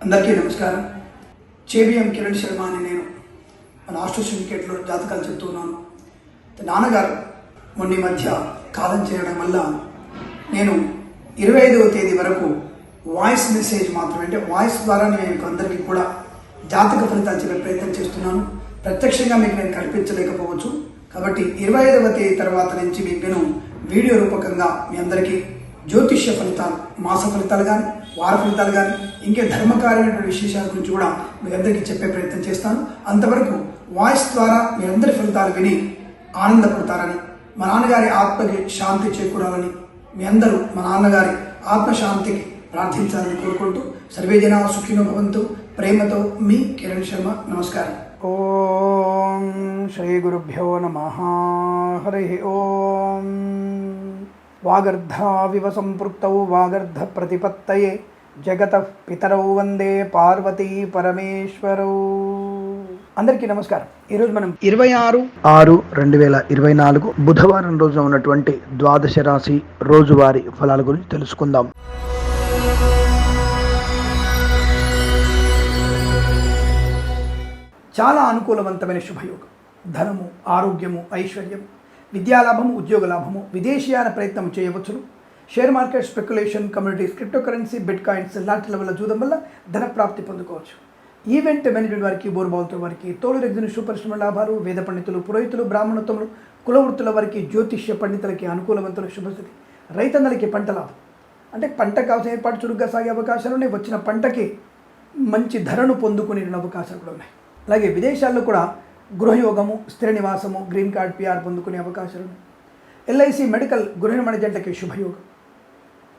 అందరికీ నమస్కారం. చేబిఎం కిరణ్ శర్మ అని నేను మన ఆస్ట్రో సిండికేట్లో జాతకాలు చెప్తున్నాను. నాన్నగారు మొన్న మధ్య కాలం చేయడం వల్ల నేను 25వ తేదీ వరకు వాయిస్ మెసేజ్ మాత్రమే, అంటే వాయిస్ ద్వారా నేను అందరికీ కూడా జాతక ఫలితాలు చెప్పే ప్రయత్నం చేస్తున్నాను. ప్రత్యక్షంగా మీకు నేను కల్పించలేకపోవచ్చు. కాబట్టి 25వ తేదీ తర్వాత నుంచి మీకు నేను వీడియో రూపకంగా మీ అందరికీ జ్యోతిష్య ఫలితాలు, మాస ఫలితాలు కానీ, వార ఫలితాలు కానీ, ఇంకే ధర్మకార్యమైనటువంటి విశేషాల గురించి కూడా మీ అందరికీ చెప్పే ప్రయత్నం చేస్తాను. అంతవరకు వాయిస్ ద్వారా మీరందరి ఫలితాలు విని ఆనందపడతారని, మా నాన్నగారి ఆత్మకి శాంతి చేకూరాలని, మీ అందరూ మా నాన్నగారి ఆత్మశాంతికి ప్రార్థించాలని కోరుకుంటూ సర్వే జనా సుఖినో భవంతు. ప్రేమతో మీ కిరణ్ శర్మ. నమస్కారం. ఓం శ్రీ గురుభ్యో నమః. హరి ఓం. వాగర్ధావివ సంపృక్తౌ వాగర్ధ ప్రతిపత్తయే జగతః పితరౌ వందే పార్వతీ పరమేశ్వరౌ. అందరికీ నమస్కారం. ఈరోజు మనం 26/6/2024 బుధవారం రోజున ఉన్నటువంటి ద్వాదశ రాశి రోజువారీ ఫలాల గురించి తెలుసుకుందాం. చాలా అనుకూలవంతమైన శుభయోగం. ధనము, ఆరోగ్యము, ఐశ్వర్యము, విద్యాలాభము, ఉద్యోగ లాభము, విదేశీయాన ప్రయత్నం చేయవచ్చును. Share market, speculation, communities, crypto currency, bit coins లాంటి వల్ల జూదం వల్ల ధన ప్రాప్తి పొందుకోవచ్చు. ఈవెంట్ మేనేజ్మెంట్ వారికి, బోర్బావులతో వారికి, తోలు రెగ్జిన్ పరిశ్రమ లాభాలు, వేద పండితులు, పురోహితులు, బ్రాహ్మణత్వములు, కులవృత్తుల వారికి, జ్యోతిష్య పండితులకి అనుకూలవంతుల శుభస్థితి. రైతన్నలకి పంట లాభం, అంటే పంట కావాల్సిన ఏర్పాటు చురుగ్గా సాగే అవకాశాలు ఉన్నాయి. వచ్చిన పంటకి మంచి ధరను పొందుకునే అవకాశాలు కూడా ఉన్నాయి. అలాగే విదేశాల్లో కూడా గృహయోగము, స్థిర నివాసము, గ్రీన్ కార్డ్, పిఆర్ పొందుకునే అవకాశాలు ఉన్నాయి. ఎల్ఐసి, మెడికల్, గృహ నిర్మాణ జంటకి శుభయోగం.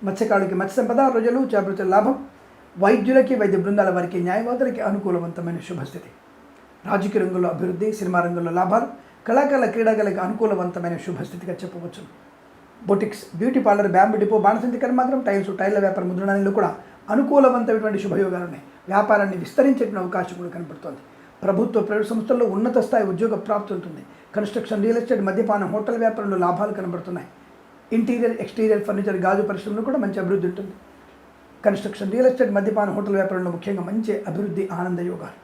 మత్స్యకారులకి మత్స్య సంపద, రోజులు, చేపల లాభం, వైద్యులకి, వైద్య బృందాల వారికి, న్యాయవాదులకి అనుకూలవంతమైన శుభస్థితి. రాజకీయ రంగంలో అభివృద్ధి, సినిమా రంగంలో లాభాలు, కళాకారుల, క్రీడాకారులకు అనుకూలవంతమైన శుభస్థితిగా చెప్పవచ్చు. Boutiques, beauty parlour, bamboo depot, బాణసంచి కర్మాగారం, టైల్స్, టైర్ల వ్యాపారం, ముద్రణాలలో కూడా అనుకూలవంతమైనటువంటి శుభయోగాలు ఉన్నాయి. వ్యాపారాన్ని విస్తరించేటువంటి అవకాశం కూడా కనబడుతోంది. ప్రభుత్వ, ప్రైవేట్ సంస్థల్లో ఉన్నత స్థాయి ఉద్యోగ ప్రాప్తి ఉంటుంది. కన్స్ట్రక్షన్, రియల్ ఎస్టేట్, మద్యపానం, హోటల్ వ్యాపారంలో లాభాలు కనబడుతున్నాయి. ఇంటీరియర్, ఎక్స్టీరియర్ ఫర్నిచర్, గాజు పరిశ్రమలో కూడా మంచి అభివృద్ధి ఉంటుంది. కన్స్ట్రక్షన్, రియల్ ఎస్టేట్, మద్యపానం, హోటల్ వ్యాపారంలో ముఖ్యంగా మంచి అభివృద్ధి, ఆనంద యోగాలు.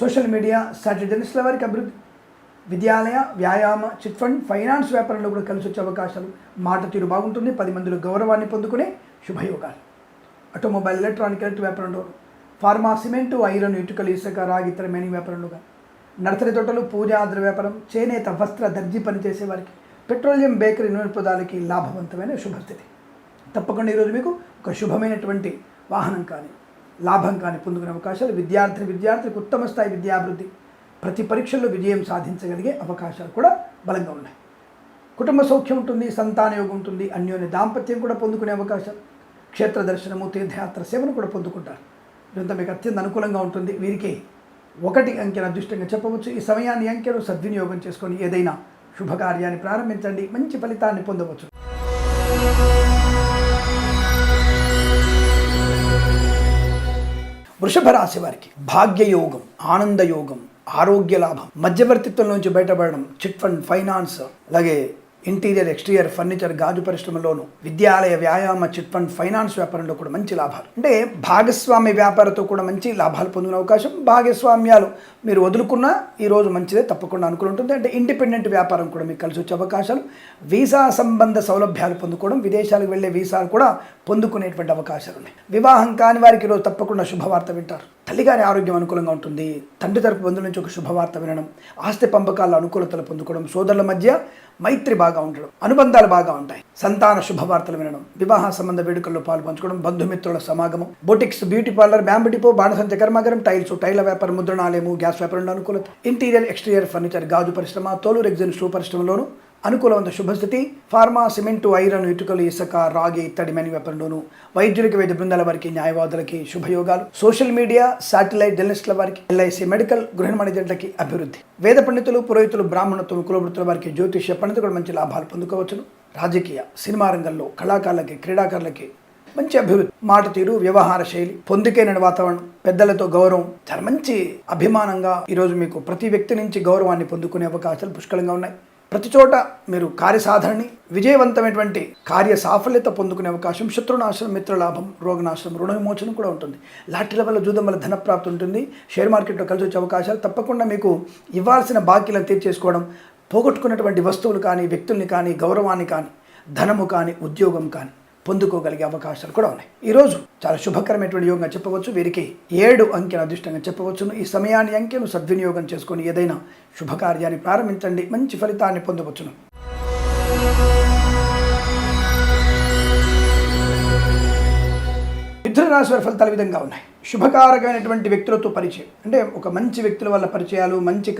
సోషల్ మీడియా, సాటిలైట్ జర్నలిస్టుల వారికి అభివృద్ధి. విద్యాలయ, వ్యాయామ, చిట్ ఫండ్, ఫైనాన్స్ వ్యాపారంలో కూడా కలిసి వచ్చే అవకాశాలు. మాట తీరు బాగుంటుంది. 10 మందిలో గౌరవాన్ని పొందుకునే శుభయోగాలు. ఆటోమొబైల్, ఎలక్ట్రానిక్, ఎలక్ట్రిక్ వ్యాపారంలో, ఫార్మా, సిమెంటు, ఐరన్, ఇటుకలు, ఇసుక, రాగి, ఇతర మైనింగ్ వ్యాపారంలో, నర్సరీ తోటలు, పూజాద్ర వ్యాపారం, చేనేత, వస్త్ర, దర్జీ పనిచేసే వారికి, పెట్రోలియం, బేకరీ, నూనె పదార్థాలకి లాభవంతమైన శుభస్థితి. తప్పకుండా ఈరోజు మీకు ఒక శుభమైనటువంటి వాహనం కానీ, లాభం కానీ పొందుకునే అవకాశాలు. విద్యార్థికి ఉత్తమ స్థాయి విద్యాభివృద్ధి, ప్రతి పరీక్షల్లో విజయం సాధించగలిగే అవకాశాలు కూడా బలంగా ఉన్నాయి. కుటుంబ సౌఖ్యం ఉంటుంది, సంతాన యోగం ఉంటుంది, అన్యోన్య దాంపత్యం కూడా పొందుకునే అవకాశాలు. క్షేత్ర దర్శనము, తీర్థయాత్ర సేవను కూడా పొందుకుంటారు. ఇదంతా మీకు అత్యంత అనుకూలంగా ఉంటుంది. వీరికి 1 అంకెను అదృష్టంగా చెప్పవచ్చు. ఈ సమయాన్ని, అంకెను సద్వినియోగం చేసుకొని ఏదైనా శుభకార్యాన్ని ప్రారంభించండి, మంచి ఫలితాన్ని పొందవచ్చు. వృషభ రాశి వారికి భాగ్యయోగం, ఆనందయోగం, ఆరోగ్య లాభం, మధ్యవర్తిత్వం నుంచి బయటపడడం, చిట్ ఫండ్, ఫైనాన్స్, అలాగే ఇంటీరియర్, ఎక్స్టీరియర్ ఫర్నిచర్, గాజు పరిశ్రమలోను, విద్యాలయ, వ్యాయామ, చిట్ ఫండ్, ఫైనాన్స్ వ్యాపారంలో కూడా మంచి లాభాలు. అంటే భాగస్వామ్య వ్యాపారంతో కూడా మంచి లాభాలు పొందిన అవకాశం. భాగస్వామ్యాలు మీరు వదులుకున్నా ఈరోజు మంచిదే, తప్పకుండా అనుకూలం ఉంటుంది. అంటే ఇండిపెండెంట్ వ్యాపారం కూడా మీకు కలిసి వచ్చే అవకాశాలు. వీసా సంబంధ సౌలభ్యాలు పొందుకోవడం, విదేశాలకు వెళ్ళే వీసాలు కూడా పొందుకునేటువంటి అవకాశాలు ఉన్నాయి. వివాహం కాని వారికి ఈరోజు తప్పకుండా శుభవార్త వింటారు. తల్లిగారి ఆరోగ్యం అనుకూలంగా ఉంటుంది. తండ్రి తరపు బంధువుల నుంచి ఒక శుభవార్త వినడం, ఆస్తి పంపకాల అనుకూలతలు పొందుకోవడం, సోదరుల మధ్య మైత్రి బాగా ఉండడం, అనుబంధాలు బాగా ఉంటాయి. సంతాన శుభవార్తలు వినడం, వివాహ సంబంధ వేడుకల్లో పాల్పంచుకోవడం, బంధుమిత్రుల సమాగమం, boutiques, beauty parlour, bamboo depot, బాణసంచ కర్మాగారం, టైల్స్, టైర్ల వ్యాపారం, ముద్రణాలయము, గ్యాస్ వ్యాపారంలో అనుకూలత. ఇంటీరియర్, ఎక్స్టీరియర్ ఫర్నిచర్, గాజు పరిశ్రమ, తోలు రెగ్జిన్ పరిశ్రమలోను అనుకూలవంత శుభస్థితి. ఫార్మా, సిమెంటు, ఐరన్, ఇటుకలు, ఇసుక, రాగి, ఇత్తడి మైనింగ్ వ్యాపారంలోను, వైద్యులకి, వైద్య బృందాల వారికి, న్యాయవాదులకి శుభయోగాలు. సోషల్ మీడియా, సాటిలైట్ జర్నలిస్టుల వారికి, ఎల్ఐసి, మెడికల్, గృహ నిర్మాణ జంటలకి అభివృద్ధి. వేద పండితులు, పురోహితులు, బ్రాహ్మణత్వం, కులవృత్తుల వారికి, జ్యోతిష్య పండితులు కూడా మంచి లాభాలు పొందుకోవచ్చును. రాజకీయ, సినిమా రంగంలో కళాకారులకి, క్రీడాకారులకి మంచి అభివృద్ధి. మాట తీరు, వ్యవహార శైలి, పొందికైన వాతావరణం, పెద్దలతో గౌరవం, చాలా మంచి అభిమానంగా ఈరోజు మీకు ప్రతి వ్యక్తి నుంచి గౌరవాన్ని పొందుకునే అవకాశాలు పుష్కలంగా ఉన్నాయి. ప్రతి చోట మీరు కార్యసాధనని విజయవంతమైనటువంటి కార్య సాఫల్యత పొందుకునే అవకాశం, శత్రునాశనం, మిత్రలాభం, రోగనాశనం, రుణ విమోచనం కూడా ఉంటుంది. లాటరీల వల్ల, జూదం వల్ల ధనప్రాప్తి ఉంటుంది. షేర్ మార్కెట్లో కలిసి వచ్చే అవకాశాలు, తప్పకుండా మీకు ఇవ్వాల్సిన బాకీలను తీర్చేసుకోవడం, పోగొట్టుకున్నటువంటి వస్తువులు కానీ, వ్యక్తుల్ని కానీ, గౌరవాన్ని కానీ, ధనము కానీ, ఉద్యోగం కానీ పొందుకోగలిగే అవకాశాలు కూడా ఉన్నాయి. ఈరోజు చాలా శుభకరమైనటువంటి యోగంగా చెప్పవచ్చు. వీరికి 7 అంకెల అదృష్టంగా చెప్పవచ్చును. ఈ సమయాన్ని, అంకెను సద్వినియోగం చేసుకొని ఏదైనా శుభకార్యాన్ని ప్రారంభించండి, మంచి ఫలితాన్ని పొందవచ్చును. మిథున రాశి వారి ఫలితాలు ఈ విధంగా ఉన్నాయి. శుభకారకమైనటువంటి వ్యక్తులతో పరిచయం, అంటే ఒక మంచి వ్యక్తుల వల్ల పరిచయాలు, మంచి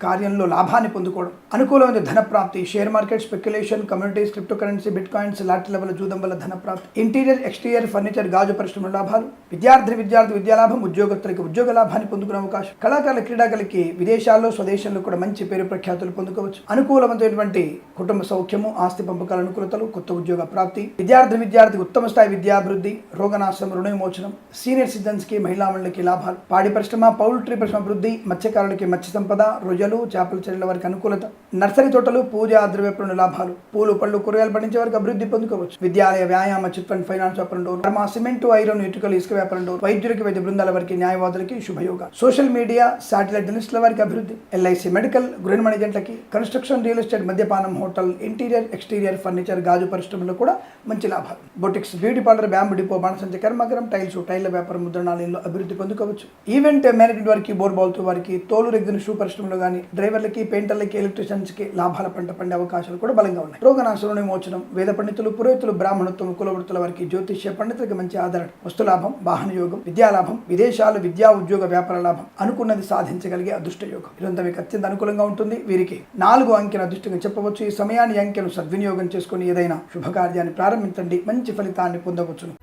కార్యంలో లాభాన్ని పొందుకోవడం, అనుకూలమైన ధనప్రాప్తి, share market, speculation, communities, crypto currency, bitcoins, లాటరీల వల్ల, జూదం వల్ల ధనప్రాప్తి, ఇంటీరియర్, ఎక్స్టీరియర్, ఫర్నిచర్, గాజు పరిశ్రమల లాభాలు, విద్యార్థి విద్యాలాభం, ఉద్యోగస్తులకి ఉద్యోగ లాభాన్ని పొందుకునే అవకాశం, కళాకారుల, క్రీడాకారులకి విదేశాల్లో, స్వదేశంలో కూడా మంచి పేరు ప్రఖ్యాతులు పొందుకోవచ్చు. అనుకూలమైనటువంటి కుటుంబ సౌఖ్యము, ఆస్తి పంపకాల అనుకూలతలు, కొత్త ఉద్యోగ ప్రాప్తి, విద్యార్థికి ఉత్తమ స్థాయి విద్యాభివృద్ధి, రోగనాశనం, రుణ విమోచనం, సీనియర్ సిటిజన్స్ కి, మహిళా మండలికి లాభాలు, పాడి పరిశ్రమ, పౌల్ట్రీ పరిశ్రమ అభివృద్ధి, మత్స్యకారులకి మత్స్య సంపద, రొయ్యలు, చేపల చెరువుల వారికి అనుకూలత, నర్సరీ తోటలు, పూజా ద్రవ్య పనుల లాభాలు, పూలు, పళ్ళు, కూరగాయలు పండించే వారికి అభివృద్ధి పొందుకోవచ్చు. విద్యాలయ, వ్యాయామ, చిట్ ఫండ్, ఫైనాన్స్ వ్యాపారంలో, ఫార్మా, సిమెంట్, ఐరన్, ఇటుకలు, ఇసుక వ్యాపారంలో, వైద్యులకి, వైద్య బృందాల వారికి, న్యాయవాదులకి శుభయోగ, సోషల్ మీడియా, శాటిలైట్ జర్నలిస్టుల వారికి అభివృద్ధి, ఎల్ఐసి, మెడికల్, గృహ ఏజెంట్లకి, కన్స్ట్రక్షన్, రియల్ ఎస్టేట్, మద్యపానం, హోటల్, ఇంటీరియర్, ఎక్స్టీరియర్, ఫర్నిచర్, గాజు పరిశ్రమలో కూడా మంచి లాభాలు, boutiques, beauty parlour, bamboo depot, బాణసంచ కర్మాగారం, టైల్ల వ్యాపారం, ముద్రణాలయంలో అభివృద్ధి పొందుకోవచ్చు. ఈవెంట్ మేనేజ్మెంట్ వారికి, బోర్బాల్తో వారికి, తోలు రెగ్గిన షూ పరిశ్రమలో కానీ, డ్రైవర్లకి, పెయింటర్లకి, ఎలక్ట్రీషియన్స్కి లాభాల పంట పండే అవకాశాలు కూడా బలంగా ఉన్నాయి. రోగనాశనం, విమోచనం, వేద పండితులు, పురోహితులు, బ్రాహ్మణత్వం, కులవృత్తుల వారికి, జ్యోతిష్య పండితులకి మంచి ఆదరణ, వస్తులాభం, వాహన యోగం, విద్యాలాభం, విదేశాలు, విద్యా, ఉద్యోగ, వ్యాపార లాభం, అనుకున్నది సాధించగలిగే అదృష్ట యోగం. ఇదంతా మీకు అత్యంత అనుకూలంగా ఉంటుంది. వీరికి 4 అంకెల అదృష్టంగా చెప్పవచ్చు. ఈ సమయాన్ని, అంకెను సద్వినియోగం చేసుకుని ఏదైనా శుభకార్యాన్ని ప్రారంభించండి, మంచి ఫలితాన్ని పొందవచ్చును.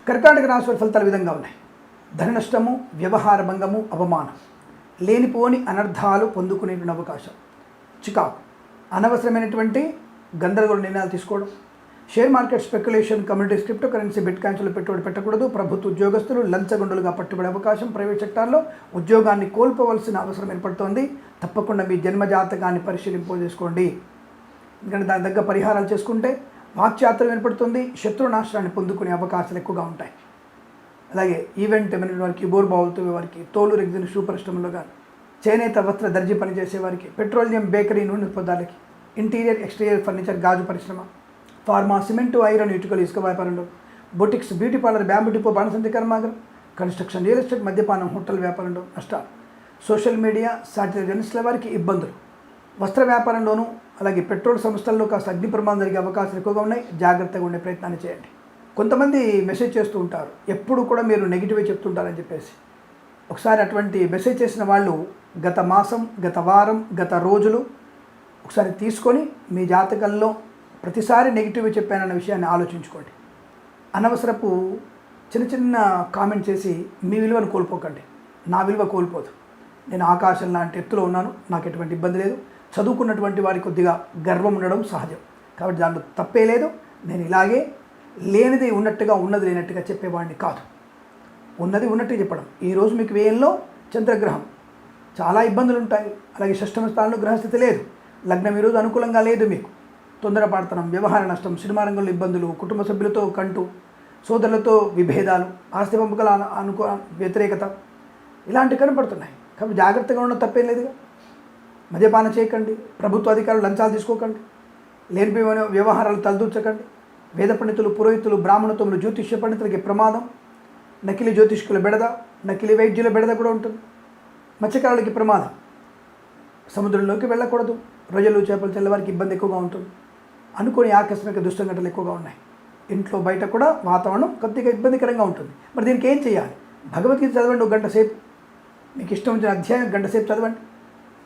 కర్కాటక రాశి వారి ఫలితాలు విధంగా ఉన్నాయి. ధన నష్టము, వ్యవహార భంగము, అవమానం, లేనిపోని అనర్థాలు పొందుకునే అవకాశం, చికాకు, అనవసరమైనటువంటి గందరగోళ నిర్ణయాలు తీసుకోవడం, share market, speculation, communities, crypto currency, బిట్ కాయిన్స్లో పెట్టుబడి పెట్టకూడదు. ప్రభుత్వ ఉద్యోగస్తులు లంచగొండులుగా పట్టుబడే అవకాశం, ప్రైవేట్ సెక్టార్లో ఉద్యోగాన్ని కోల్పోవలసిన అవసరం ఏర్పడుతోంది. తప్పకుండా మీ జన్మజాతకాన్ని పరిశీలింపజేసుకోండి. ఎందుకంటే దాని దగ్గర పరిహారాలు చేసుకుంటే వాక్చాతుర్యం ఏర్పడుతుంది. శత్రునాశనాన్ని పొందుకునే అవకాశాలు ఎక్కువగా ఉంటాయి. అలాగే ఈవెంట్ మేనేజ్మెంట్ వారికి, బోర్బావులతో వారికి, తోలు రెగ్జిన్ షూ పరిశ్రమలో కానీ, చేనేత, వస్త్ర, దర్జీ పనిచేసే వారికి, పెట్రోలియం, బేకరీ, నూనె పదార్థాలకి, ఇంటీరియర్, ఎక్స్టీరియర్, ఫర్నిచర్, గాజు పరిశ్రమ, ఫార్మా, సిమెంటు, ఐరన్, ఇటుకలు, ఇసుక వ్యాపారంలో, boutiques, beauty parlour, bamboo depot, బాణసంచ కర్మాగారం, కన్స్ట్రక్షన్, రియల్ ఎస్టేట్, మద్యపానం, హోటల్ వ్యాపారంలో నష్టాలు, సోషల్ మీడియా, శాటిలైట్ జర్నలిస్టుల వారికి ఇబ్బందులు, వస్త్ర వ్యాపారంలోనూ అలాగే పెట్రోల్ సంస్థల్లో కాస్త అగ్ని ప్రమాదం జరిగే అవకాశాలు ఎక్కువగా ఉన్నాయి. జాగ్రత్తగా ఉండే ప్రయత్నాన్ని చేయండి. కొంతమంది మెసేజ్ చేస్తూ ఉంటారు, ఎప్పుడు కూడా మీరు నెగిటివే చెప్తుంటారని చెప్పేసి. ఒకసారి అటువంటి మెసేజ్ చేసిన వాళ్ళు గత మాసం, గత వారం, గత రోజులు ఒకసారి తీసుకొని మీ జాతకంలో ప్రతిసారి నెగిటివ్ చెప్పానన్న విషయాన్ని ఆలోచించుకోండి. అనవసరపు చిన్న కామెంట్ చేసి మీ విలువను కోల్పోకండి. నా విలువ కోల్పోదు. నేను ఆకాశం లాంటి ఎత్తులో ఉన్నాను, నాకు ఎటువంటి ఇబ్బంది లేదు. చదువుకున్నటువంటి వారికి కొద్దిగా గర్వం ఉండడం సహజం, కాబట్టి దాంట్లో తప్పే లేదు. నేను ఇలాగే లేనిది ఉన్నట్టుగా, ఉన్నది లేనట్టుగా చెప్పేవాడిని కాదు. ఉన్నది ఉన్నట్టుగా చెప్పడం. ఈరోజు మీకు వ్యయంలో చంద్రగ్రహం, చాలా ఇబ్బందులు ఉంటాయి. అలాగే షష్టమ స్థానంలో గ్రహస్థితి లేదు. లగ్నం ఈరోజు అనుకూలంగా లేదు. మీకు తొందరపడతనం, వ్యవహార నష్టం, సినిమా రంగంలో ఇబ్బందులు, కుటుంబ సభ్యులతో కంటు, సోదరులతో విభేదాలు, ఆస్తి పంపకాల వ్యతిరేకత ఇలాంటివి కనపడుతున్నాయి. కాబట్టి జాగ్రత్తగా ఉండడం తప్పేం లేదుగా. మద్యపానం చేయకండి, ప్రభుత్వ అధికారులు లంచాలు తీసుకోకండి, లేనిపోయిన వ్యవహారాలు తలదూర్చకండి. వేద పండితులు, పురోహితులు, బ్రాహ్మణత్వములు, జ్యోతిష్య పండితులకి ప్రమాదం. నకిలీ జ్యోతిష్కుల బెడద, నకిలీ వైద్యుల బెడద కూడా ఉంటుంది. మత్స్యకారులకి ప్రమాదం. సముద్రంలోకి వెళ్ళకూడదు. రొయ్యలు, చేపలు తెల్లవారికి ఇబ్బంది ఎక్కువగా ఉంటుంది. అనుకోని ఆకస్మిక దుస్సంఘటనలు ఎక్కువగా ఉన్నాయి. ఇంట్లో బయట కూడా వాతావరణం కొద్దిగా ఇబ్బందికరంగా ఉంటుంది. మరి దీనికి ఏం చేయాలి? భగవద్గీత చదవండి, 1 గంట సేపు. మీకు ఇష్టం వచ్చిన అధ్యాయం 1 గంట సేపు చదవండి.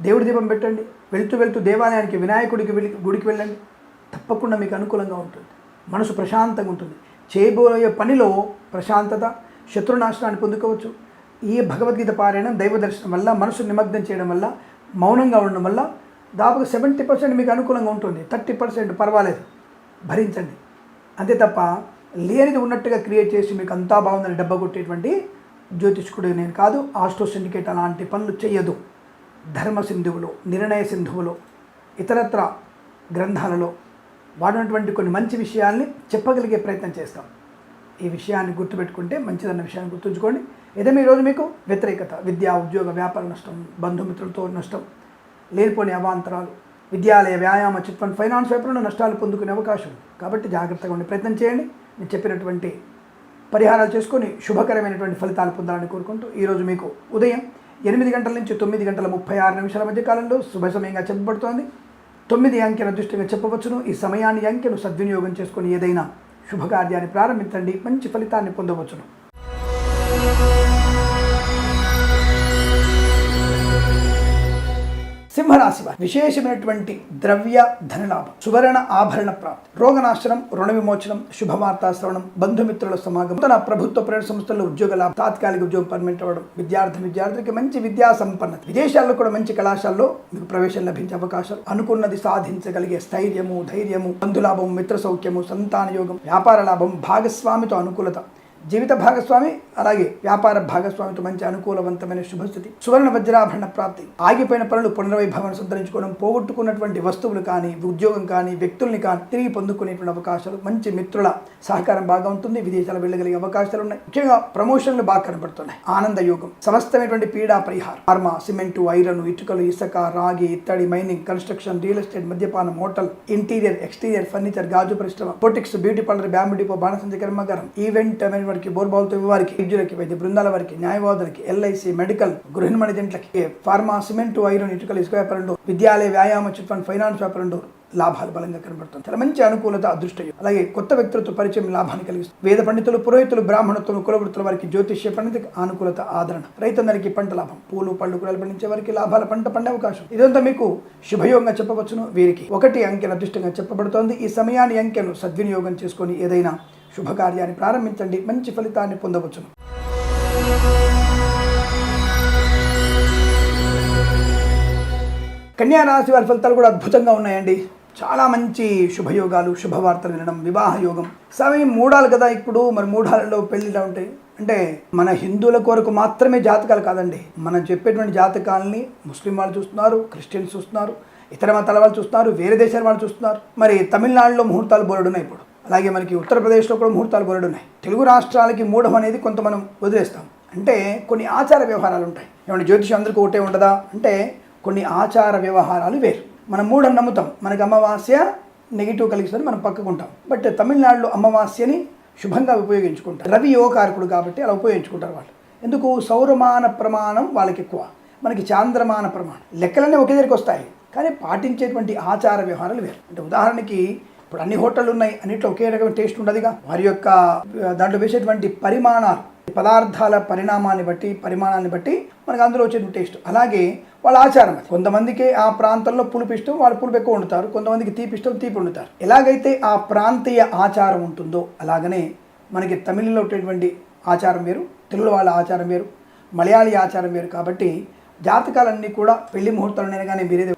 దేవుడి దీపం పెట్టండి. వెళ్తూ దేవాలయానికి, వినాయకుడికి గుడికి వెళ్ళండి. తప్పకుండా మీకు అనుకూలంగా ఉంటుంది. మనసు ప్రశాంతంగా ఉంటుంది. చేయబోయే పనిలో ప్రశాంతత, శత్రునాశనాన్ని పొందుకోవచ్చు. ఈ భగవద్గీత పారాయణం, దైవ దర్శనం వల్ల, మనసు నిమగ్నం చేయడం వల్ల, మౌనంగా ఉండడం వల్ల దాదాపుగా 70% మీకు అనుకూలంగా ఉంటుంది. 30% పర్వాలేదు, భరించండి. అంతే తప్ప లేనిది ఉన్నట్టుగా క్రియేట్ చేసి మీకు అంతా బాగుందని డబ్బా కొట్టేటువంటి జ్యోతిష్కుడు నేను కాదు, ఆస్ట్రో సిండికేట్ అలాంటి పనులు చేయదు. ధర్మ సింధువులో, నిర్ణయ సింధువులో, ఇతరత్ర గ్రంథాలలో వాడినటువంటి కొన్ని మంచి విషయాల్ని చెప్పగలిగే ప్రయత్నం చేస్తాం. ఈ విషయాన్ని గుర్తుపెట్టుకుంటే మంచిదన్న విషయాన్ని గుర్తుంచుకోండి. ఏదైనా ఈరోజు మీకు వ్యతిరేకత, విద్యా ఉద్యోగ వ్యాపార నష్టం, బంధుమిత్రులతో నష్టం, లేనిపోని అవాంతరాలు, విద్యాలయ వ్యాయామ చిట్ ఫండ్ ఫైనాన్స్ వైపులో నష్టాలు పొందుకునే అవకాశం ఉంది. కాబట్టి జాగ్రత్తగా ఉండే ప్రయత్నం చేయండి. నేను చెప్పినటువంటి పరిహారాలు చేసుకొని శుభకరమైనటువంటి ఫలితాలు పొందాలని కోరుకుంటూ ఈరోజు మీకు ఉదయం 8 గంటల నుంచి 9 గంటల 36 నిమిషాల మధ్య కాలంలో శుభ సమయంగా చెప్పబడుతోంది. 9 అంకెను అదృష్టంగా చెప్పవచ్చును. ఈ సమయాన్ని అంకెను సద్వినియోగం చేసుకొని ఏదైనా శుభకార్యాన్ని ప్రారంభించండి, మంచి ఫలితాన్ని పొందవచ్చును. సింహరాశి వారి విశేషమైనటువంటి ద్రవ్య ధనలాభం, సువర్ణ ఆభరణ ప్రాప్తి, రోగనాశనం, రుణ విమోచనం, శుభవార్తా శ్రవణం, బంధుమిత్రుల సమాగమం, తన ప్రభుత్వ ప్రైవేట్ సంస్థల్లో ఉద్యోగ లాభం, తాత్కాలిక ఉద్యోగం పర్మనెంట్ అవ్వడం, విద్యార్థికి మంచి విద్యా సంపన్నత, విదేశాల్లో కూడా మంచి కళాశాలలో మీకు ప్రవేశం లభించే అవకాశాలు, అనుకున్నది సాధించగలిగే స్థైర్యము, ధైర్యము, బంధులాభం, మిత్ర సౌఖ్యము, సంతాన యోగం, వ్యాపార లాభం, భాగస్వామితో అనుకూలత, జీవిత భాగస్వామి అలాగే వ్యాపార భాగస్వామితో మంచి అనుకూలవంతమైన శుభస్థితి, సువర్ణ వజ్రాభరణ ప్రాప్తి, ఆగిపోయిన పనులు పునర్వైభవాన్ని సంతరించుకోవడం, పోగొట్టుకున్నటువంటి వస్తువులు కానీ, ఉద్యోగం కానీ, వ్యక్తుల్ని కానీ తిరిగి పొందుకునేటువంటి అవకాశాలు, మంచి మిత్రుల సహకారం బాగా ఉంటుంది, విదేశాలు వెళ్ళగలిగే అవకాశాలు ఉన్నాయి. ముఖ్యంగా ప్రమోషన్లు బాగా కనబడుతున్నాయి. ఆనంద యోగం, సమస్తమైనటువంటి పీడా పరిహారం, ఫార్మా, సిమెంటు, ఐరన్, ఇటుకలు, ఇసుక, రాగి, ఇత్తడి, మైనింగ్, కన్స్ట్రక్షన్, రియల్ ఎస్టేట్, మద్యపానం, హోటల్, ఇంటీరియర్, ఎక్స్టీరియర్, ఫర్నిచర్, గాజు పరిశ్రమ, boutiques, beauty parlour, bamboo depot, బాణసంచ కర్మాగారం, ఈవెంట్ వారికి, బోర్బాల్తో వారికి, వైద్యులకి, వైద్య బృందాల వారికి, న్యాయవాదులకి, ఎల్ఐసి, మెడికల్, గృహిణి జంట్లకి, ఫార్మా, సిమెంటు, ఐరన్, ఇటుకలు, ఇసుక వ్యాపారంలో, విద్యాలయ వ్యాయామ చిట్ ఫండ్ ఫైనాన్స్ వ్యాపారంలో లాభాలు బలంగా కనబడుతుంది. చాలా మంచి అనుకూలత, అదృష్టం. అలాగే కొత్త వ్యక్తులతో పరిచయం లాభాన్ని కలిగిస్తుంది. వేద పండితులు, పురోహితులు, బ్రాహ్మణత్వం, కులవృత్తుల వారికి, జ్యోతిష్య పండితులకు అనుకూలత, ఆదరణ, రైతులందరికీ పంట లాభం, పూలు పళ్ళు కూరలు పండించే వారికి లాభాల పంట పండే అవకాశం. ఇదంతా మీకు శుభయోగంగా చెప్పవచ్చును. వీరికి 1 అంకెను అదృష్టంగా చెప్పబడుతోంది. ఈ సమయాన్ని అంకెను సద్వినియోగం చేసుకొని ఏదైనా శుభకార్యాన్ని ప్రారంభించండి, మంచి ఫలితాన్ని పొందవచ్చును. కన్యా రాశి వారి ఫలితాలు కూడా అద్భుతంగా ఉన్నాయండి. చాలా మంచి శుభయోగాలు, శుభవార్తలు వినడం, వివాహ యోగం. సమయం మూడాలు కదా ఇప్పుడు, మరి మూడాలలో పెళ్ళిలా ఉంటాయి. అంటే మన హిందువుల కొరకు మాత్రమే జాతకాలు కాదండి, మనం చెప్పేటువంటి జాతకాలని ముస్లిం వాళ్ళు చూస్తున్నారు, క్రిస్టియన్స్ చూస్తున్నారు, ఇతర మతాల వాళ్ళు చూస్తున్నారు, వేరే దేశాల వాళ్ళు చూస్తున్నారు. మరి తమిళనాడులో ముహూర్తాలు బోలెడున్నాయి ఇప్పుడు, అలాగే మనకి ఉత్తరప్రదేశ్లో కూడా ముహూర్తాలు బోలెడున్నాయి. తెలుగు రాష్ట్రాలకి మూఢం అనేది కొంత మనం వదిలేస్తాం. అంటే కొన్ని ఆచార వ్యవహారాలు ఉంటాయి. ఏమంటే జ్యోతిషం అందరికీ ఒకటే ఉండదా అంటే కొన్ని ఆచార వ్యవహారాలు వేరు. మనం మూఢం నమ్ముతాం, మనకి అమావాస్య నెగిటివ్ కలిగిస్తుంది, మనం పక్కకుంటాం. బట్ తమిళనాడులో అమావాస్యని శుభంగా ఉపయోగించుకుంటారు. రవి యోగకారకుడు కాబట్టి అలా ఉపయోగించుకుంటారు వాళ్ళు. ఎందుకు? సౌరమాన ప్రమాణం వాళ్ళకి ఎక్కువ, మనకి చాంద్రమాన ప్రమాణం. లెక్కలన్నీ ఒకే దగ్గరికి వస్తాయి, కానీ పాటించేటువంటి ఆచార వ్యవహారాలు వేరు. అంటే ఉదాహరణకి ఇప్పుడు అన్ని హోటళ్ళు ఉన్నాయి, అన్నిట్లో ఒకే రకమైన టేస్ట్ ఉండదుగా. వారి యొక్క దాంట్లో వేసేటువంటి పరిమాణాలు, పదార్థాల పరిణామాన్ని బట్టి, పరిమాణాన్ని బట్టి మనకు అందులో వచ్చేటువంటి టేస్ట్. అలాగే వాళ్ళ ఆచారం, కొంతమందికి ఆ ప్రాంతంలో పులుపు ఇష్టం, వాళ్ళు పులుపు ఎక్కువ వండుతారు, కొంతమందికి తీపి ఇష్టం, తీపి వండుతారు. ఎలాగైతే ఆ ప్రాంతీయ ఆచారం ఉంటుందో అలాగనే మనకి తమిళలో ఉండేటువంటి ఆచారం వేరు, తెలుగు వాళ్ళ ఆచారం వేరు, మలయాళీ ఆచారం వేరు. కాబట్టి జాతకాలన్నీ కూడా పెళ్లి ముహూర్తాలు కానీ మీరేది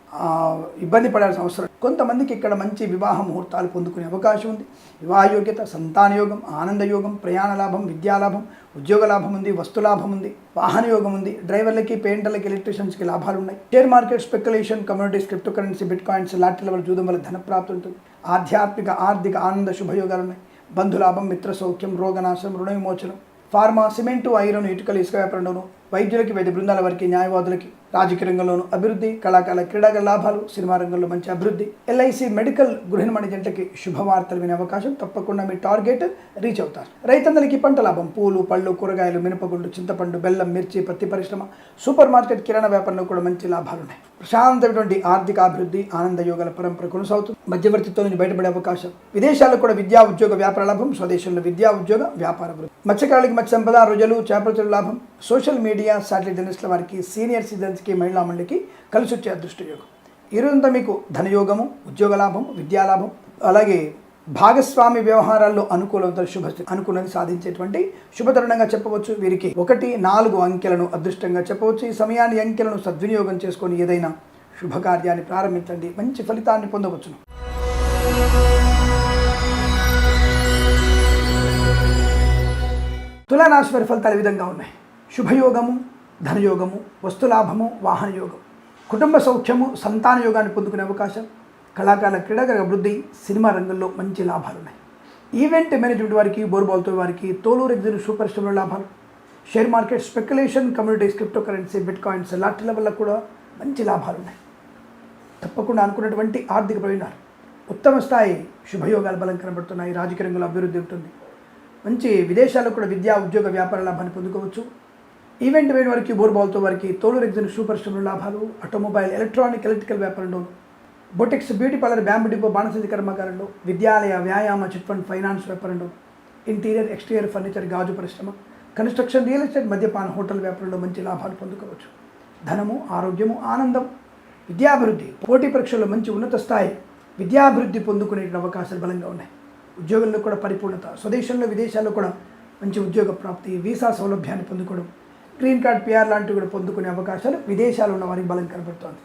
ఇబ్బంది పడాల్సిన అవసరం. కొంతమందికి ఇక్కడ మంచి వివాహ ముహూర్తాలు పొందుకునే అవకాశం ఉంది. వివాహ యోగ్యత, సంతాన యోగం, ఆనంద యోగం, ప్రయాణ లాభం, విద్యాలాభం, ఉద్యోగ లాభం ఉంది, వస్తు లాభం ఉంది, వాహన యోగం ఉంది. డ్రైవర్లకి, పెయింటర్లకి, ఎలక్ట్రీషియన్స్కి లాభాలు ఉన్నాయి. Share market, speculation, communities, crypto currency, bit coins, lottery level జూదం వల్ల ధనప్రాప్తి ఉంటుంది. ఆధ్యాత్మిక, ఆర్థిక, ఆనంద శుభయోగాలు ఉన్నాయి. బంధులాభం, మిత్ర సౌఖ్యం, రోగనాశనం, రుణ విమోచనం, ఫార్మా, సిమెంటు, ఐరన్, ఇటుకలు, ఇసుక వ్యాపారంలోను, వైద్యులకి, వైద్య బృందాల వారికి, న్యాయవాదులకి, రాజకీయ రంగంలోను అభివృద్ధి, కళాకాల, క్రీడాగల లాభాలు, సినిమా రంగంలో మంచి అభివృద్ధి, ఎల్ఐసి, మెడికల్, గృహిణి జంటకి శుభవార్తలు వినే అవకాశం. తప్పకుండా మీ టార్గెట్ రీచ్ అవుతారు. రైతందరికీ పంట లాభం, పూలు పళ్ళు కూరగాయలు, మినపగుండు, చింతపండు, బెల్లం, మిర్చి, పత్తి పరిశ్రమ, సూపర్ మార్కెట్, కిరాణా వ్యాపారంలో కూడా మంచి లాభాలు ఉన్నాయి. ప్రశాంతమైనటువంటి ఆర్థిక అభివృద్ధి, ఆనంద యోగాల పరంపర కొనసాగుతుంది. మధ్యవర్తిత్వం నుంచి బయటపడే అవకాశం. విదేశాల్లో కూడా విద్యా ఉద్యోగ వ్యాపార లాభం, స్వదేశంలో విద్యా ఉద్యోగ వ్యాపార అభివృద్ధి. మత్స్యకారులకి మత్స్య సంపద, రొయ్యలు, చేపల లాభం. సోషల్ మీడియా, శాటిలైట్ జర్నలిస్టుల వారికి, సీనియర్ సిటిజన్స్కి, మహిళా మండలికి కలిసి వచ్చే అదృష్ట యోగం. ఈరోజంతా మీకు ధనయోగము, ఉద్యోగ లాభం, విద్యాలాభం, అలాగే భాగస్వామి వ్యవహారాల్లో అనుకూలత, శుభస్థితి, అనుకూలని సాధించేటువంటి శుభతరుణంగా చెప్పవచ్చు. వీరికి 1, 4 అంకెలను అదృష్టంగా చెప్పవచ్చు. ఈ సమయాన్ని అంకెలను సద్వినియోగం చేసుకొని ఏదైనా శుభకార్యాన్ని ప్రారంభించండి, మంచి ఫలితాన్ని పొందవచ్చును. తులారాశి వారి ఫలితాలు ఈ విధంగా ఉన్నాయి. శుభయోగము, ధనయోగము, వస్తులాభము, వాహన యోగం, కుటుంబ సౌఖ్యము, సంతాన యోగాన్ని పొందుకునే అవకాశం, కళాకారుల క్రీడాకారుల అభివృద్ధి, సినిమా రంగంలో మంచి లాభాలు ఉన్నాయి. ఈవెంట్ మేనేజ్మెంట్ వారికి, బోర్బాల్తో వారికి, తోలు ఎగ్జిన్ సూపర్ స్టోర్లో లాభాలు, share market, speculation, communities, crypto currency, bitcoins, లాటరీల వల్ల కూడా మంచి లాభాలు ఉన్నాయి. తప్పకుండా అనుకున్నటువంటి ఆర్థిక ప్రయోజనాలు, ఉత్తమ స్థాయి శుభయోగాలు బలం కనబడుతున్నాయి. రాజకీయ రంగంలో అభివృద్ధి ఉంటుంది. మంచి విదేశాల్లో కూడా విద్యా, ఉద్యోగ, వ్యాపార లాభాన్ని పొందుకోవచ్చు. ఈవెంట్ వేడి వారికి, బోర్బాల్తో వారికి, తోలు ఎగ్జిన్ సూపర్ స్టోర్లో లాభాలు, ఆటోమొబైల్, ఎలక్ట్రికల్ వ్యాపారంలో, boutiques, beauty parlour, bamboo depot, బాణసంచి కర్మాగారంలో, విద్యాలయ, వ్యాయామ, చిట్ ఫండ్, ఫైనాన్స్ వ్యాపారంలో, ఇంటీరియర్, ఎక్స్టీరియర్ ఫర్నిచర్, గాజు పరిశ్రమ, కన్స్ట్రక్షన్, రియల్ ఎస్టేట్, మద్యపాన, హోటల్ వ్యాపారంలో మంచి లాభాలు పొందుకోవచ్చు. ధనము, ఆరోగ్యము, ఆనందం, విద్యాభివృద్ధి, పోటీ పరీక్షల్లో మంచి ఉన్నత స్థాయి విద్యాభివృద్ధి పొందుకునే అవకాశాలు బలంగా ఉన్నాయి. ఉద్యోగంలో కూడా పరిపూర్ణత, స్వదేశంలో విదేశాల్లో కూడా మంచి ఉద్యోగ ప్రాప్తి, వీసా సౌలభ్యాన్ని పొందుకోవడం, గ్రీన్ కార్డ్, పిఆర్ లాంటివి కూడా పొందుకునే అవకాశాలు విదేశాల్లో ఉన్న వారికి బలం కనబడుతోంది.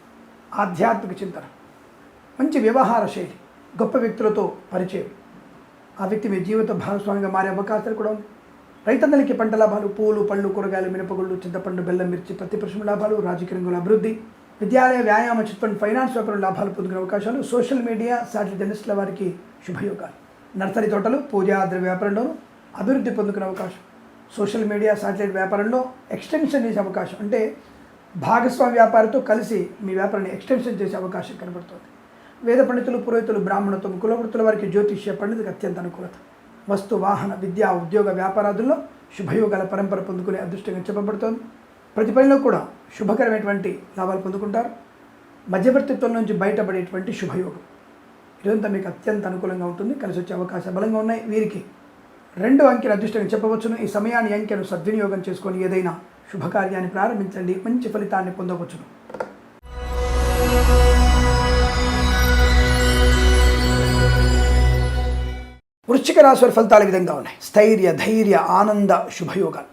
ఆధ్యాత్మిక చింతన, మంచి వ్యవహార శైలి, గొప్ప వ్యక్తులతో పరిచయం, ఆ వ్యక్తి మీ జీవిత భాగస్వామిగా మారే అవకాశాలు కూడా ఉంది. రైతన్నలకి పంట లాభాలు, పూలు, పళ్ళు, కూరగాయలు, మినపగుళ్ళు, చింతపండు, బెల్లం, మిర్చి, పత్తి పరిశ్రమ లాభాలు, రాజకీయ రంగంలో అభివృద్ధి, విద్యాలయ, వ్యాయామ, చిట్ ఫండ్, ఫైనాన్స్ వ్యాపారం లాభాలు పొందుకునే అవకాశాలు, సోషల్ మీడియా, శాటిలైట్ జర్నలిస్టుల వారికి శుభయోగాలు, నర్సరీ తోటలు, పూజా ద్రవ్య వ్యాపారంలోనూ అభివృద్ధి పొందుకునే అవకాశం, సోషల్ మీడియా, శాటిలైట్ వ్యాపారంలో ఎక్స్టెన్షన్ చేసే అవకాశం, అంటే భాగస్వామి వ్యాపారితో కలిసి మీ వ్యాపారాన్ని ఎక్స్టెన్షన్ చేసే అవకాశం కనబడుతుంది. వేద పండితులు, పురోహితులు, బ్రాహ్మణత్వం, కులవృత్తుల వారికి జ్యోతిష్య పండితులకు అత్యంత అనుకూలత, వస్తు, వాహన, విద్యా, ఉద్యోగ, వ్యాపారాదుల్లో శుభయోగాల పరంపర పొందుకునే అదృష్టంగా చెప్పబడుతోంది. ప్రతి పనిలో కూడా శుభకరమైనటువంటి లాభాలు పొందుకుంటారు. మధ్యవర్తిత్వం నుంచి బయటపడేటువంటి శుభయోగం ఇదంతా మీకు అత్యంత అనుకూలంగా ఉంటుంది. కలిసి వచ్చే అవకాశాలు బలంగా ఉన్నాయి. వీరికి 2 అంకెల అదృష్టంగా చెప్పవచ్చును. ఈ సమయాన్ని, అంకెను సద్వినియోగం చేసుకొని ఏదైనా శుభకార్యాన్ని ప్రారంభించండి, మంచి ఫలితాన్ని పొందవచ్చును. వృశ్చిక రాశి వారి ఫలితాలు ఈ విధంగా ఉన్నాయి. స్థైర్య, ధైర్య, ఆనంద, శుభయోగాలు,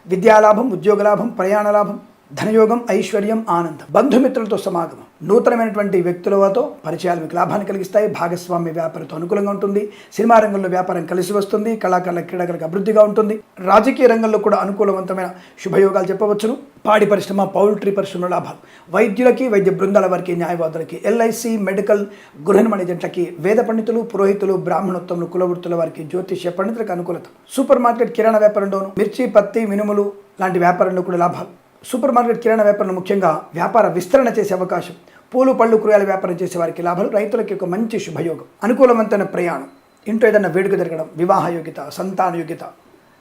విద్యాలాభం, ఉద్యోగ లాభం, ప్రయాణ లాభం, ధనయోగం, ఐశ్వర్యం, ఆనందం, బంధుమిత్రులతో సమాగమం, నూతనమైనటువంటి వ్యక్తులతో పరిచయాలు మీకు లాభాన్ని కలిగిస్తాయి. భాగస్వామ్య వ్యాపారంతో అనుకూలంగా ఉంటుంది. సినిమా రంగంలో వ్యాపారం కలిసి వస్తుంది. కళాకారుల, క్రీడాకారులకు అభివృద్ధిగా ఉంటుంది. రాజకీయ రంగంలో కూడా అనుకూలవంతమైన శుభయోగాలు చెప్పవచ్చును. పాడి పరిశ్రమ, పౌల్ట్రీ పరిశ్రమ లాభాలు, వైద్యులకి, వైద్య బృందాల వారికి, న్యాయవాదులకి, ఎల్ఐసి, మెడికల్, గృహ నిర్మాణ ఏజెంట్లకి, వేద పండితులు, పురోహితులు, బ్రాహ్మణోత్తములు, కులవృత్తుల వారికి, జ్యోతిష్య పండితులకు అనుకూలత. సూపర్ మార్కెట్, కిరాణా వ్యాపారంలోను, మిర్చి, పత్తి, మినుములు లాంటి వ్యాపారంలో కూడా లాభాలు. సూపర్ మార్కెట్, కిరాణా వ్యాపారంలో ముఖ్యంగా వ్యాపార విస్తరణ చేసే అవకాశం. పూలు, పళ్ళు, కూరగాయల వ్యాపారం చేసే వారికి లాభాలు. రైతులకి ఒక మంచి శుభయోగం, అనుకూలవంతమైన ప్రయాణం, ఇంట్లో ఏదైనా వేడుక జరగడం, వివాహ యోగ్యత, సంతాన యోగ్యత,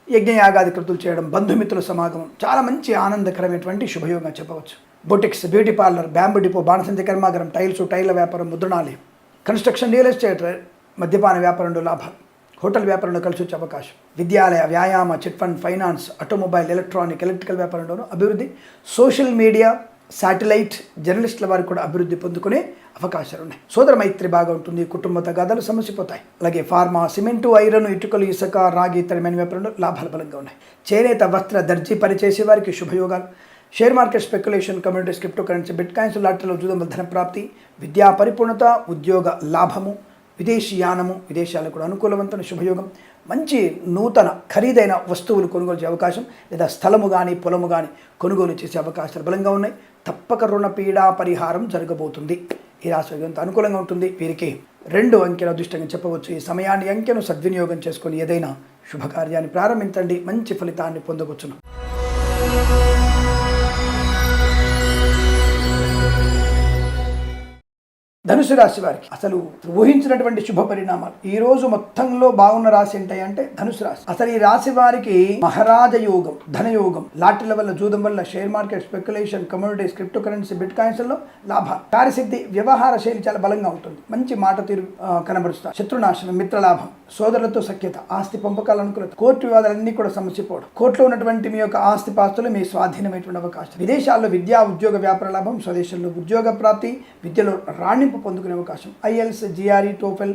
యజ్ఞయాగాది కృతులు చేయడం, బంధుమిత్రుల సమాగమం, చాలా మంచి ఆనందకరమైనటువంటి శుభయోగంగా చెప్పవచ్చు. Boutiques, beauty parlour, bamboo depot, బాణసంచి కర్మాగారం, టైల్ల వ్యాపారం, ముద్రణాలయం, కన్స్ట్రక్షన్, రియల్ ఎస్టేట్, మద్యపాన వ్యాపారంలో లాభాలు, హోటల్ వ్యాపారంలో కలిసి వచ్చే అవకాశం, విద్యాలయ, వ్యాయామ, chit fund, finance, automobile, electrical వ్యాపారంలోనూ అభివృద్ధి, సోషల్ మీడియా, శాటిలైట్ జర్నలిస్టుల వారికి కూడా అభివృద్ధి పొందుకునే అవకాశాలు ఉన్నాయి. సోదర మైత్రి బాగా ఉంటుంది. కుటుంబ తగాదాలు సమసిపోతాయి. అలాగే ఫార్మా, సిమెంటు, ఐరన్, ఇటుకలు, ఇసుక, రాగి ఇతరమైన వ్యాపారంలో లాభాలు బలంగా ఉన్నాయి. చేనేత, వస్త్ర, దర్జీ పనిచేసే వారికి శుభయోగాలు. Share market, speculation, communities, crypto currency, bitcoins, లాటరీలో జూదంలో ధన ప్రాప్తి, విద్యా పరిపూర్ణత, ఉద్యోగ లాభము, విదేశీయానము, విదేశాలకు కూడా అనుకూలవంతమైన శుభయోగం. మంచి నూతన ఖరీదైన వస్తువులు కొనుగోలు చేసే అవకాశం, లేదా స్థలము కానీ పొలము కానీ కొనుగోలు చేసే అవకాశాలు బలంగా ఉన్నాయి. తప్పక రుణ పీడా పరిహారం జరగబోతుంది. ఈ రాశి ఎంత అనుకూలంగా ఉంటుంది. వీరికి 2 అంకెల అదృష్టంగా చెప్పవచ్చు. ఈ సమయాన్ని, అంకెను సద్వినియోగం చేసుకొని ఏదైనా శుభకార్యాన్ని ప్రారంభించండి, మంచి ఫలితాన్ని పొందవచ్చును. ధనుసు రాశి వారికి అసలు ఊహించినటువంటి శుభ పరిణామాలు. ఈ రోజు మొత్తంలో బాగున్న రాశి ఏంటంటే ధనుసు రాశి. అసలు ఈ రాశి వారికి మహారాజ యోగం, ధనయోగం, లాటరీల వల్ల, జూదం వల్ల, share market, speculation, communities, crypto currency, bit coins లో లాభాలు, కార్యసిద్ధి, వ్యవహార శైలి చాలా బలంగా ఉంటుంది. మంచి మాట తీరు కనబరుస్తారు. శత్రునాశనం, మిత్రలాభం, సోదరులతో సఖ్యత, ఆస్తి పంపకాల అనుకూలత, కోర్టు వివాదాలన్నీ కూడా సమస్యపోవడం, కోర్టులో ఉన్నటువంటి మీ యొక్క ఆస్తి పాస్తులు మీ స్వాధీనమైనటువంటి అవకాశం, విదేశాల్లో విద్యా, ఉద్యోగ, వ్యాపార లాభం, స్వదేశంలో ఉద్యోగ ప్రాప్తి, విద్యలో రాణింపు గుర్తింపు పొందుకునే అవకాశం. IELTS, GRE, TOEFL,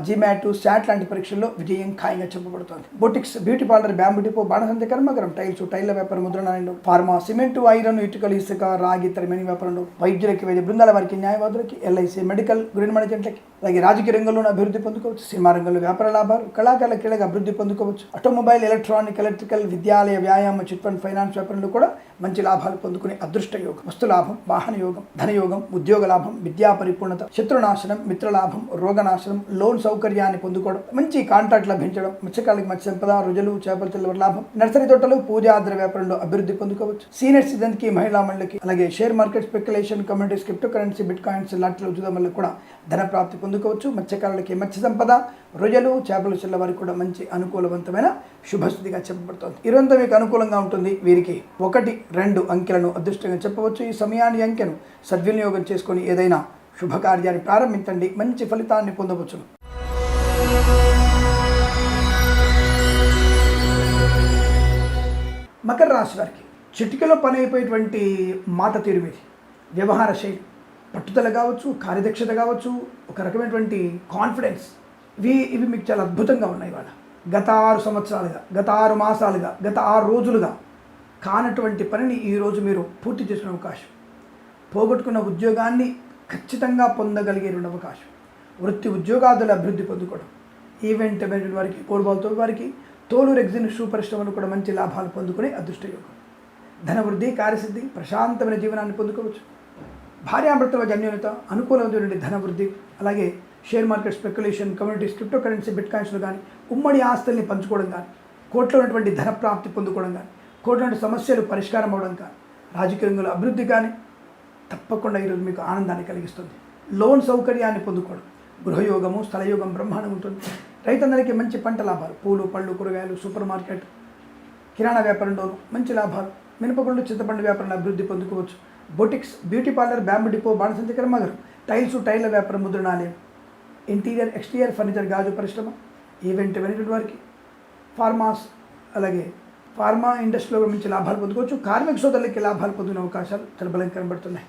GMAT, SAT లాంటి పరీక్షల్లో విజయం ఖాయంగా చెప్పబడుతోంది. Boutiques, beauty parlour, bamboo depot, బాణసంచ కర్మాగారం, టైల్స్, టైల్ల వ్యాపారం, ముద్రణాలయంలో ఫార్మా, సిమెంటు, ఐరన్, ఇటుకలు, ఇసుక, రాగి, తరిమేని వ్యాపారంలో, వైద్యులకి, వైద్య బృందాల వారికి, న్యాయవాదులకి, ఎల్ఐసి, మెడికల్, గృహ మేనేజెంట్లకి, అలాగే రాజకీయ రంగంలోనూ అభివృద్ధి పొందుకోవచ్చు. సినిమా రంగంలో వ్యాపార లాభాలు, కళాకారుల క్రీడగా అభివృద్ధి పొందుకోవచ్చు. ఆటోమొబైల్, ఎలక్ట్రానిక్, ఎలక్ట్రికల్, విద్యాలయ, వ్యాయామ, చిట్ ఫండ్, ఫైనాన్స్ వ్యాపారంలో కూడా మంచి లాభాలు పొందుకునే అదృష్ట యోగం. వస్తు లాభం, వాహన యోగం, ధనయోగం, ఉద్యోగ లాభం, విద్యా పరిపూర్ణత, శత్రునాశనం, మిత్రలాభం, రోగనాశనం, లోన్ సౌకర్యాన్ని పొందుకోవడం, మంచి కాంట్రాక్ట్ లభించడం, మత్స్యకారులకు మత్స్య సంపద, రుజులు, చేపల తెల్లవర లాభం, నర్సరీ తోటలు, పూజాద్ర వ్యాపారంలో అభివృద్ధి పొందుకోవచ్చు. సీనియర్ సిటిజన్ కి, మహిళా మండలికి, అలాగే share market, speculation, communities, crypto currency, bit coins లాంటి ఉద్యోగం వల్ల కూడా ధన ప్రాప్తి పొందుకోవచ్చు. మత్స్యకారులకి మత్స్య సంపద, రొయ్యలు, చేపలు చెల్ల వారికి కూడా మంచి అనుకూలవంతమైన శుభస్థితిగా చెప్పబడుతోంది. ఇదంతా మీకు అనుకూలంగా ఉంటుంది. వీరికి 1, 2 అంకెలను అదృష్టంగా చెప్పవచ్చు. ఈ సమయాన్ని అంకెను సద్వినియోగం చేసుకొని ఏదైనా శుభకార్యాన్ని ప్రారంభించండి, మంచి ఫలితాన్ని పొందవచ్చును. మకర రాశి వారికి చిటికలో పని అయిపోయేటువంటి మాట తీరు మీది, వ్యవహార శైలి, పట్టుదల కావచ్చు, కార్యదక్షత కావచ్చు, ఒక రకమైనటువంటి కాన్ఫిడెన్స్, ఇవి మీకు చాలా అద్భుతంగా ఉన్నాయి. వాళ్ళ గత 6 సంవత్సరాలుగా, గత 6 మాసాలుగా, గత 6 రోజులుగా కానటువంటి పనిని ఈరోజు మీరు పూర్తి చేసిన అవకాశం. పోగొట్టుకున్న ఉద్యోగాన్ని ఖచ్చితంగా పొందగలిగే అవకాశం. వృత్తి ఉద్యోగాదుల అభివృద్ధి పొందుకోవడం, ఈవెంట్ మేనేజ్మెంట్ వారికి, కోడ్బాల్తో వారికి, తోలు రెగ్జిన్ షూ పరిశ్రమలు కూడా మంచి లాభాలు పొందుకునే అదృష్టయోగం. ధనవృద్ధి, కార్యసిద్ధి, ప్రశాంతమైన జీవనాన్ని పొందుకోవచ్చు. భార్యాభర్తల అన్యోన్యత, అనుకూలమైనటువంటి ధనవృద్ధి, అలాగే share market, speculation, communities, crypto currency, బిట్ కాయిన్స్లో కానీ, ఉమ్మడి ఆస్తుల్ని పంచుకోవడం కానీ, కోట్లో ఉన్నటువంటి ధన ప్రాప్తి పొందుకోవడం కానీ, కోట్ల సమస్యలు పరిష్కారం అవ్వడం కానీ, రాజకీయ రంగంలో అభివృద్ధి కానీ తప్పకుండా ఈరోజు మీకు ఆనందాన్ని కలిగిస్తుంది. లోన్ సౌకర్యాన్ని పొందుకోవడం, గృహయోగము, స్థలయోగం బ్రహ్మాండం ఉంటుంది. రైతందరికీ మంచి పంట లాభాలు, పూలు, పళ్ళు, కూరగాయలు, సూపర్ మార్కెట్, కిరాణా వ్యాపారంలోనూ మంచి లాభాలు. మినపగుండు, చింతపండు వ్యాపారంలో అభివృద్ధి పొందుకోవచ్చు. Boutiques, beauty parlour, bamboo depot, బాణసంచ కర్మాగారం, టైల్స్, టైల్ల వ్యాపారం, ముద్రణాలయం, ఇంటీరియర్, ఎక్స్టీరియర్ ఫర్నిచర్, గాజు పరిశ్రమ, ఈవెంట్ మేనేజ్మెంట్ వారికి, ఫార్మాస్, అలాగే ఫార్మా ఇండస్ట్రీలో మంచి లాభాలు పొందుకోవచ్చు. కార్మిక సోదరులకి లాభాలు పొందిన అవకాశాలు చాలా బలంగా కనబడుతున్నాయి.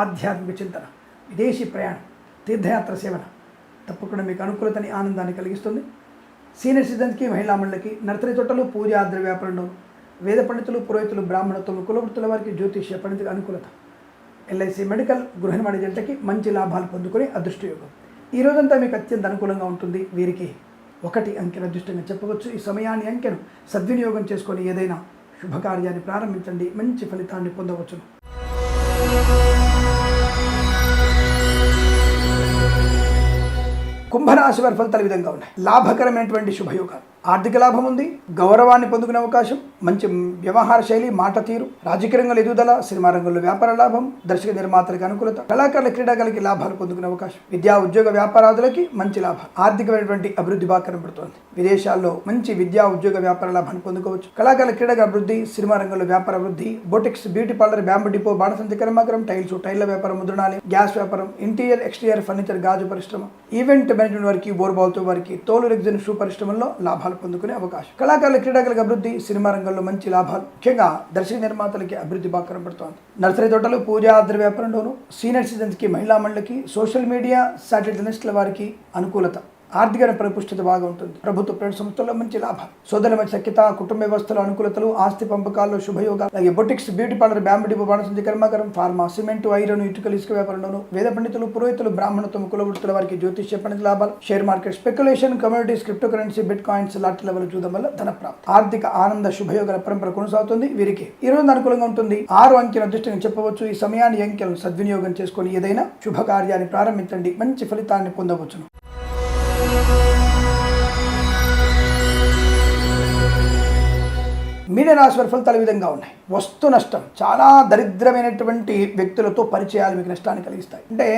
ఆధ్యాత్మిక చింతన, విదేశీ ప్రయాణం, తీర్థయాత్ర సేవన తప్పకుండా మీకు అనుకూలతని, ఆనందాన్ని కలిగిస్తుంది. సీనియర్ సిటిజన్స్కి, మహిళా మండలికి, నర్సరీ తోటలు, పూజాద్ర వ్యాపారంలో, వేద పండితులు, పురోహితులు, బ్రాహ్మణత్వం, కులవృత్తుల వారికి, జ్యోతిష్య పండితుల అనుకూలత. ఎల్ఐసి, మెడికల్, గృహ మేనేజెంట్లకి మంచి లాభాలు పొందుకునే అదృష్టయోగం. ఈ రోజంతా మీకు అత్యంత అనుకూలంగా ఉంటుంది. వీరికి 1 అంకెను అదృష్టంగా చెప్పవచ్చు. ఈ సమయాన్ని అంకెను సద్వినియోగం చేసుకొని ఏదైనా శుభకార్యాన్ని ప్రారంభించండి, మంచి ఫలితాన్ని పొందవచ్చును. కుంభరాశి వారి ఫలితాలు ఈ విధంగా ఉన్నాయి. లాభకరమైనటువంటి శుభయోగాలు, ఆర్థిక లాభం ఉంది, గౌరవాన్ని పొందుకునే అవకాశం, మంచి వ్యవహార శైలి, మాట తీరు, రాజకీయ రంగంలో ఎదుగుదల, సినిమా రంగంలో వ్యాపార లాభం, దర్శక నిర్మాతలకు అనుకూలత, కళాకారుల, క్రీడాకారులకి లాభాలు పొందుకునే అవకాశం, విద్యా ఉద్యోగ వ్యాపారాదులకి మంచి లాభం, ఆర్థికమైనటువంటి అభివృద్ధి బాగా కనబడుతోంది. విదేశాల్లో మంచి విద్యా ఉద్యోగ వ్యాపార లాభాన్ని పొందుకోవచ్చు. కళాకారుల, క్రీడగా అభివృద్ధి, సినిమా రంగంలో వ్యాపార అభివృద్ధి, boutiques, beauty parlour, bamboo depot, బాణసంచ కర్మాగారం, టైల్స్, టైల్ల వ్యాపారం, ముద్రణాలయం, గ్యాస్ వ్యాపారం, ఇంటీరియర్, ఎక్స్టీరియర్ ఫర్నిచర్, గాజు పరిశ్రమ, ఈవెంట్ మేనేజ్మెంట్ వారికి, బోర్బాల్తో వారికి, తోలు రెగ్జిన్ షూ పరిశ్రమల్లో లాభాలు పొందుకునే అవకాశం. కళాకారుల, క్రీడాకారులకు అభివృద్ధి, సినిమా రంగంలో మంచి లాభాలు, ముఖ్యంగా దర్శక నిర్మాతలకి అభివృద్ధి బాగా కనబడుతోంది. నర్సరీ తోటలు, పూజాద్ర వ్యాపారంలోను, సీనియర్ సిటిజన్స్కి, మహిళా మండలికి, సోషల్ మీడియా, శాటిలైట్ జర్నలిస్టుల వారికి అనుకూలత, ఆర్థిక పరిపుష్టత బాగా ఉంటుంది. ప్రభుత్వ ప్రైవేట్ సంస్థల్లో మంచి లాభాలు, సోదరుల మధ్య సఖ్యత, కుటుంబ వ్యవస్థలో అనుకూలతలు, ఆస్తి పంపకాల్లో శుభయోగాలు, అలాగే boutiques, beauty parlour, bamboo depot, బాణసంచ కర్మాగారం, ఫార్మా, సిమెంటు, ఐరన్, ఇటుకలు, ఇసుక వ్యాపారంలోను, వేద పండితులు, పురోహితులు, బ్రాహ్మణత్వం, కులవృత్తుల వారికి జ్యోతిష్య పండిత లాభాలు, share market, speculation, communities, crypto currency, bit coins లాంటి లెవెల్ చూడడం వల్ల ధన ప్రాప్తి, ఆర్థిక ఆనంద శుభయోగాల పరంపర కొనసాగుతుంది. వీరికి ఈ రోజు అనుకూలంగా ఉంటుంది. 6 అంకెను అదృష్టంగా చెప్పవచ్చు. ఈ సమయాన్ని అంకెలను సద్వినియోగం చేసుకొని ఏదైనా శుభకార్యాన్ని ప్రారంభించండి, మంచి ఫలితాన్ని పొందవచ్చును. మీనరాశి వారి ఫలితాలు ఈ విధంగా ఉన్నాయి. వస్తు నష్టం, చాలా దరిద్రమైనటువంటి వ్యక్తులతో పరిచయాలు మీకు నష్టాన్ని కలిగిస్తాయి. అంటే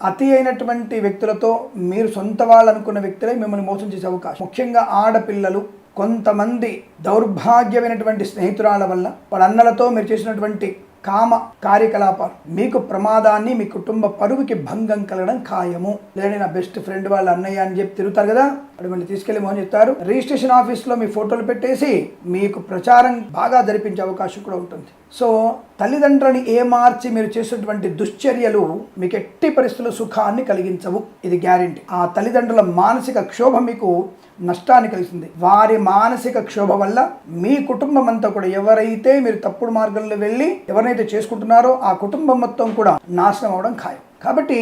అతి అయినటువంటి వ్యక్తులతో, మీరు సొంత వాళ్ళు అనుకున్న వ్యక్తులే మిమ్మల్ని మోసం చేసే అవకాశం. ముఖ్యంగా ఆడపిల్లలు, కొంతమంది దౌర్భాగ్యమైనటువంటి స్నేహితురాల వల్ల, వాళ్ళ అన్నలతో మీరు చేసినటువంటి కామ కార్యకలాపాలు మీకు ప్రమాదాన్ని, మీ కుటుంబ పరువుకి భంగం కలగడం ఖాయము. లేదంటే నా బెస్ట్ ఫ్రెండ్ వాళ్ళ అన్నయ్య అని చెప్పి తిరుగుతారు కదా, అటువంటి తీసుకెళ్లి మోహన్ చెప్తారు, రిజిస్ట్రేషన్ ఆఫీస్లో మీ ఫోటోలు పెట్టేసి మీకు ప్రచారం బాగా జరిపించే అవకాశం కూడా ఉంటుంది. సో తల్లిదండ్రులని ఏమార్చి మీరు చేసేటువంటి దుశ్చర్యలు మీకు ఎట్టి పరిస్థితుల్లో సుఖాన్ని కలిగించవు, ఇది గ్యారెంటీ. ఆ తల్లిదండ్రుల మానసిక క్షోభ మీకు నష్టాన్ని కలిగిస్తుంది. వారి మానసిక క్షోభ వల్ల మీ కుటుంబం అంతా కూడా, ఎవరైతే మీరు తప్పుడు మార్గంలో వెళ్ళి ఎవరినైతే చేసుకుంటున్నారో ఆ కుటుంబం మొత్తం కూడా నాశనం అవడం ఖాయం. కాబట్టి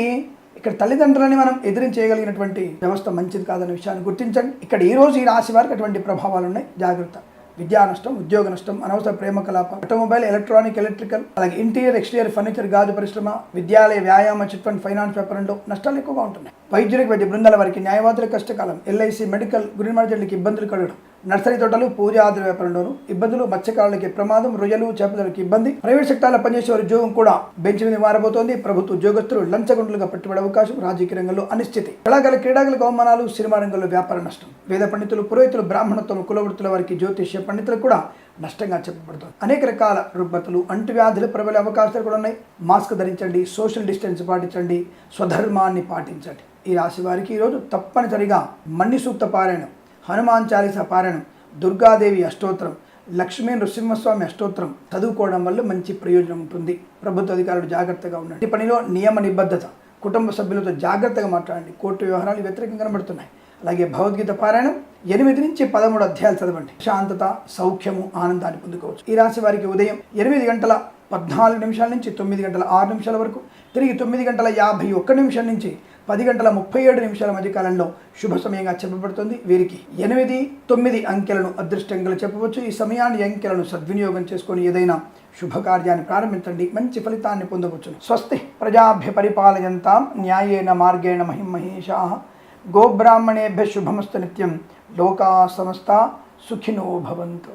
ఇక్కడ తల్లిదండ్రులని మనం ఎదిరించేయగలిగినటువంటి వ్యవస్థ మంచిది కాదనే విషయాన్ని గుర్తించండి. ఇక్కడ ఈ రోజు ఈ రాశి వారికి అటువంటి ప్రభావాలు ఉన్నాయి, జాగ్రత్త. విద్యా నష్టం, ఉద్యోగ నష్టం, అనవసర ప్రేమ కలాపం, ఆటోమొబైల్, ఎలక్ట్రానిక్, ఎలక్ట్రికల్, అలాగే ఇంటీరియర్, ఎక్స్టీరియర్ ఫర్నిచర్, గాజు పరిశ్రమ, విద్యాలయ, వ్యాయామ, చిట్ ఫండ్, ఫైనాన్స్ వ్యాపారంలో నష్టాలు ఎక్కువగా ఉంటున్నాయి. వైద్యులకు, వైద్య బృందాల వారికి, న్యాయవాదుల కష్టకాలం, ఎల్ఐసి, మెడికల్, గురి మార్కెట్లకి ఇబ్బందులు కలగడం, నర్సరీ తోటలు, పూజాది వ్యాపారంలోనూ ఇబ్బందులు, మత్స్యకారులకి ప్రమాదం, రొయ్యలు, చేపలకు ఇబ్బంది, ప్రైవేట్ సెక్టార్లో పనిచేసే వారి ఉద్యోగం కూడా బెంచ్ మీద మారబోతోంది. ప్రభుత్వ ఉద్యోగస్తులు లంచగొండలుగా పట్టుబడే అవకాశం, రాజకీయ రంగంలో అనిశ్చితి, కళాకారుల, క్రీడాకులకు అవమానాలు, సినిమా రంగంలో వ్యాపార నష్టం, వేద పండితులు, పురోహితులు, బ్రాహ్మణత్వం, కులవృత్తుల వారికి, జ్యోతిష్య పండితులకు కూడా నష్టంగా చెప్పబడుతుంది. అనేక రకాల రుగ్మతలు, అంటువ్యాధులు ప్రబలే అవకాశాలు కూడా ఉన్నాయి. మాస్క్ ధరించండి, సోషల్ డిస్టెన్స్ పాటించండి, స్వధర్మాన్ని పాటించండి. ఈ రాశి వారికి ఈరోజు తప్పనిసరిగా మన్ని సూక్త పారాయణం, హనుమాన్ చాలీసా పారాయణం, దుర్గాదేవి అష్టోత్తరం, లక్ష్మీ నృసింహస్వామి అష్టోత్తరం చదువుకోవడం వల్ల మంచి ప్రయోజనం ఉంటుంది. ప్రభుత్వ అధికారులు జాగ్రత్తగా ఉండండి. ఈ పనిలో నియమ నిబద్ధత, కుటుంబ సభ్యులతో జాగ్రత్తగా మాట్లాడండి. కోర్టు వ్యవహారాలు వ్యతిరేకంగా కనబడుతున్నాయి. అలాగే భగవద్గీత పారాయణం 8 నుంచి 13 అధ్యాయాలు చదవండి. శాంతత, సౌఖ్యము, ఆనందాన్ని పొందుకోవచ్చు. ఈ రాశి వారికి ఉదయం 8 గంటల 14 నిమిషాల నుంచి 9 గంటల 6 నిమిషాల వరకు, తిరిగి 9 గంటల 51 నిమిషాల నుంచి 10 గంటల 37 నిమిషాల మధ్య కాలంలో శుభ సమయంగా చెప్పబడుతుంది. వీరికి 8, 9 అంకెలను అదృష్టంగా చెప్పవచ్చు. ఈ సమయాన్ని, అంకెలను సద్వినియోగం చేసుకొని ఏదైనా శుభకార్యాన్ని ప్రారంభించండి, మంచి ఫలితాన్ని పొందవచ్చు. స్వస్తి ప్రజాభ్య పరిపాలయంతాం న్యాయేన మార్గేణ మహిమహేషాః. గోబ్రాహ్మణేభ్య శుభమస్తు నిత్యం. లోకా సమస్తా సుఖినో భవంతు.